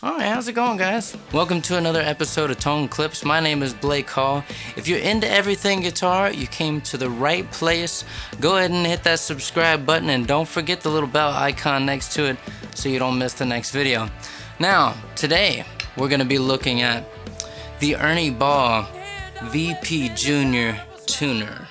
Alright, how's it going, guys? Welcome to another episode of Tone Clips. My name is Blake Hall. If you're into everything guitar, you came to the right place. Go ahead and hit that subscribe button and don't forget the little bell icon next to it so you don't miss the next video. Now, today, we're going to be looking at the Ernie Ball VP JR tuner.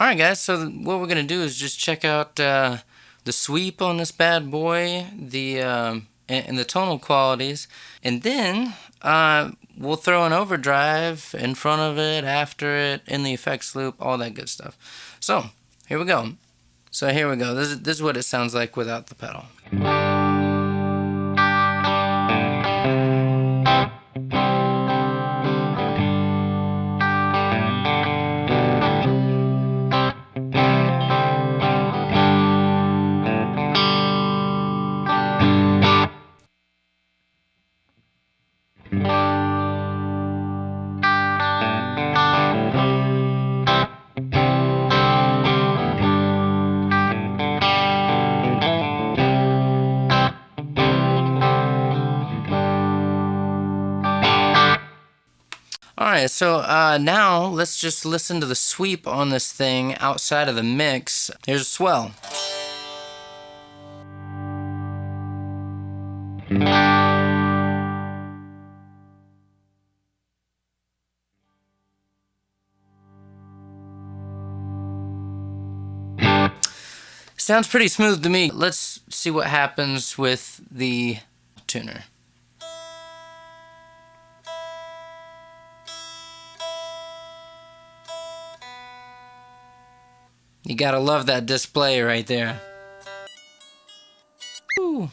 Alright guys, so what we're going to do is just check out the sweep on this bad boy, and the tonal qualities, and then we'll throw an overdrive in front of it, after it, in the effects loop, all that good stuff. So, here we go. This is what it sounds like without the pedal. Alright, so now let's just listen to the sweep on this thing outside of the mix. Here's a swell. Sounds pretty smooth to me. Let's see what happens with the tuner. You gotta love that display right there. Ooh.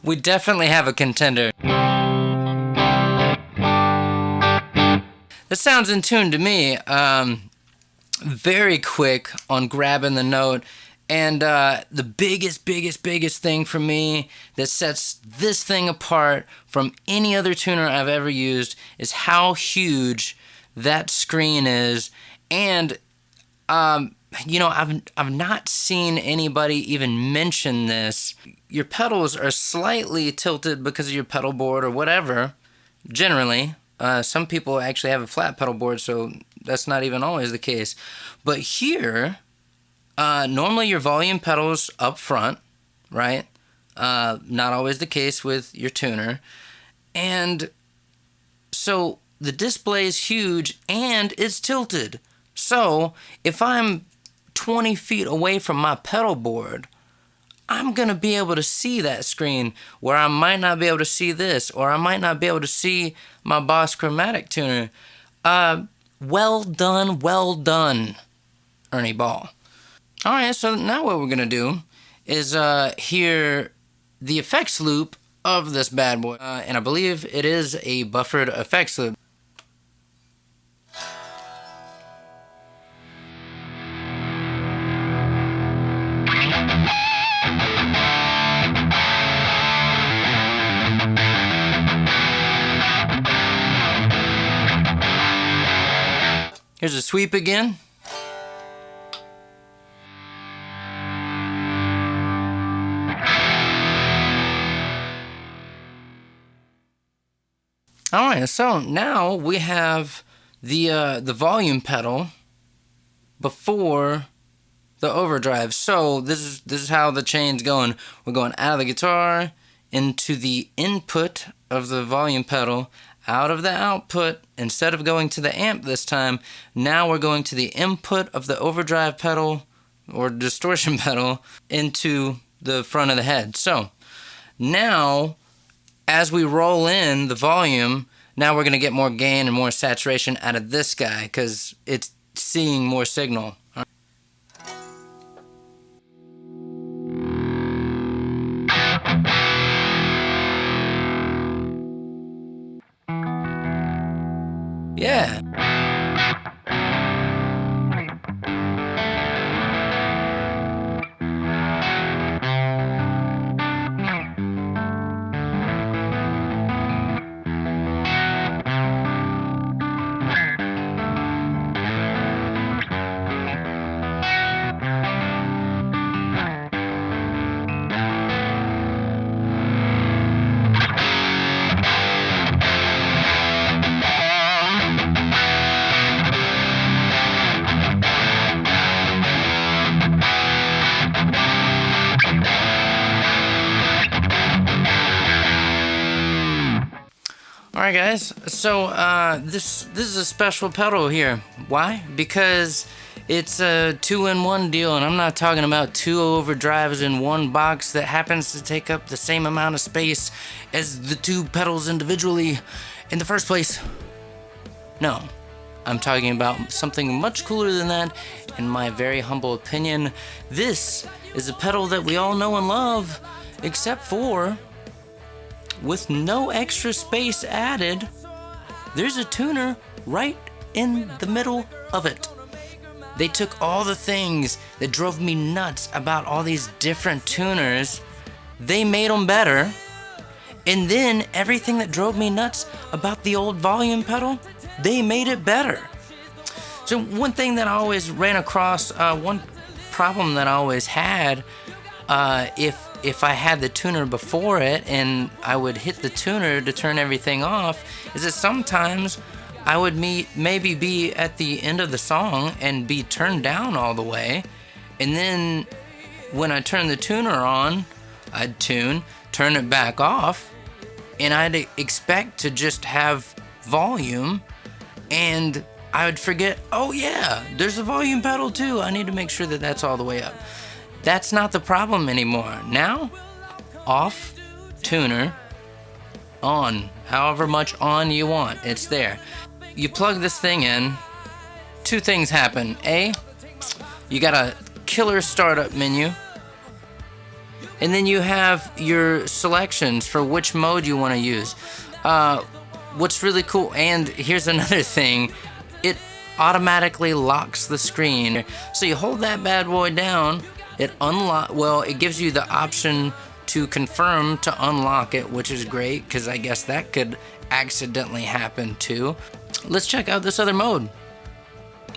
We definitely have a contender. This sounds in tune to me. Very quick on grabbing the note And the biggest thing for me that sets this thing apart from any other tuner I've ever used is how huge that screen is. And you know, I've not seen anybody even mention this. Your pedals are slightly tilted because of your pedal board or whatever. Generally, some people actually have a flat pedal board, so that's not even always the case. But here, normally your volume pedal's up front, right? Not always the case with your tuner. And so the display is huge and it's tilted. So if I'm 20 feet away from my pedal board, I'm going to be able to see that screen where I might not be able to see this, or I might not be able to see my Boss Chromatic tuner. Well done, Ernie Ball. Alright, so now what we're going to do is hear the effects loop of this bad boy. And I believe it is a buffered effects loop. Here's a sweep again. Alright, so now we have the volume pedal before the overdrive. So this is how the chain's going. We're going out of the guitar into the input of the volume pedal, out of the output. Instead of going to the amp this time, now we're going to the input of the overdrive pedal or distortion pedal into the front of the head. So now as we roll in the volume, now we're going to get more gain and more saturation out of this guy because it's seeing more signal. Yeah. Alright guys, so this is a special pedal here. Why? Because it's a 2-in-1 deal, and I'm not talking about 2 overdrives in one box that happens to take up the same amount of space as the 2 pedals individually in the first place. No, I'm talking about something much cooler than that. In my very humble opinion, this is a pedal that we all know and love, except for with no extra space added, there's a tuner right in the middle of it. They took all the things that drove me nuts about all these different tuners, they made them better, and then everything that drove me nuts about the old volume pedal, they made it better. So one thing that I always ran across, one problem that I always had, if I had the tuner before it and I would hit the tuner to turn everything off, is that sometimes I would maybe be at the end of the song and be turned down all the way, and then when I turn the tuner on, I'd turn it back off, and I'd expect to just have volume, and I would forget, oh yeah, there's a volume pedal too, I need to make sure that that's all the way up. That's not the problem anymore. Now, off, tuner, on. However much on you want, it's there. You plug this thing in, 2 things happen. A, you got a killer startup menu, and then you have your selections for which mode you want to use. What's really cool, and here's another thing, it automatically locks the screen. So you hold that bad boy down, it gives you the option to confirm to unlock it, which is great because I guess that could accidentally happen too. Let's check out this other mode.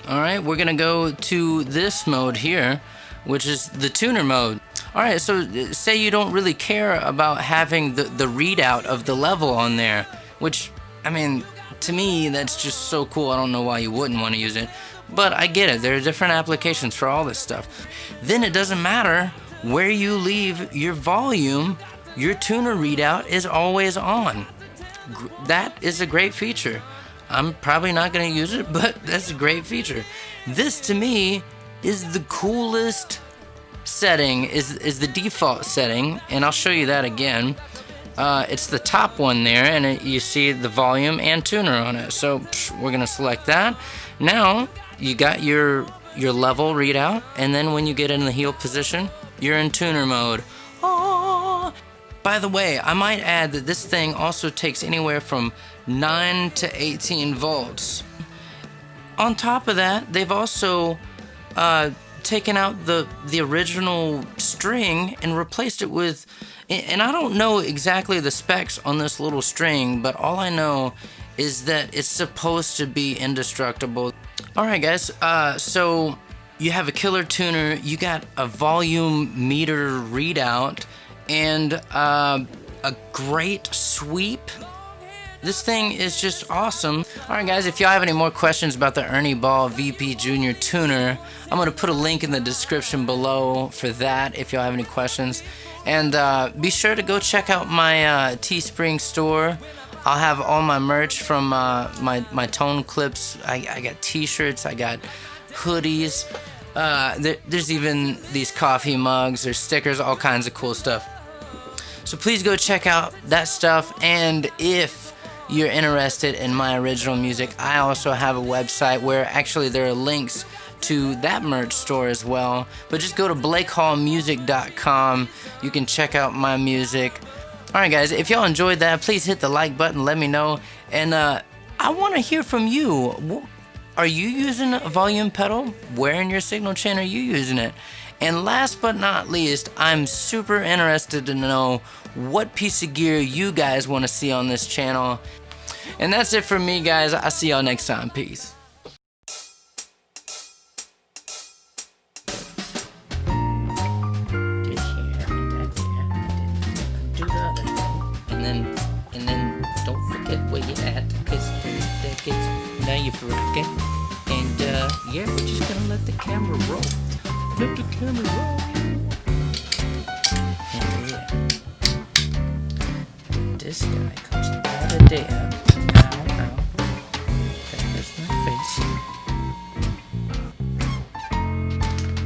Alright, we're gonna go to this mode here, which is the tuner mode. Alright, so say you don't really care about having the readout of the level on there, which, I mean, to me, that's just so cool. I don't know why you wouldn't want to use it, but I get it. There are different applications for all this stuff. Then it doesn't matter where you leave your volume, your tuner readout is always on. That is a great feature. I'm probably not going to use it, but that's a great feature. This to me is the coolest setting, is the default setting, and I'll show you that again. It's the top one there, and you see the volume and tuner on it. So we're going to select that. Now you got your level readout, and then when you get in the heel position, you're in tuner mode. Oh. By the way, I might add that this thing also takes anywhere from 9 to 18 volts. On top of that, they've also taken out the original string and replaced it with, and I don't know exactly the specs on this little string, but all I know is that it's supposed to be indestructible. Alright guys, so you have a killer tuner, you got a volume meter readout, and a great sweep. This thing is just awesome. Alright guys, if y'all have any more questions about the Ernie Ball VP JR tuner, I'm going to put a link in the description below for that if y'all have any questions. And be sure to go check out my Teespring store. I'll have all my merch from my tone clips. I got t-shirts, I got hoodies. There's even these coffee mugs, there's stickers, all kinds of cool stuff. So please go check out that stuff, and if you're interested in my original music, I also have a website where actually there are links to that merch store as well. But just go to blakehallmusic.com. You can check out my music. Alright guys, if y'all enjoyed that, please hit the like button, let me know. And I want to hear from you. Are you using a volume pedal? Where in your signal chain are you using it? And last but not least, I'm super interested to know what piece of gear you guys want to see on this channel. And that's it from me, guys. I'll see y'all next time. Peace. And then don't forget where you're at, because that gets, now you forget. And yeah, we're just gonna let the camera roll. Let the camera roll. And yeah, this guy comes out of there. Ow, ow. That hurts my face.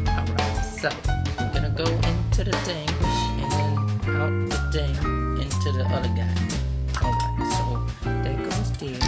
Alright, so we're gonna go into the thing and then out the thing into the other guy. Alright, so there goes there.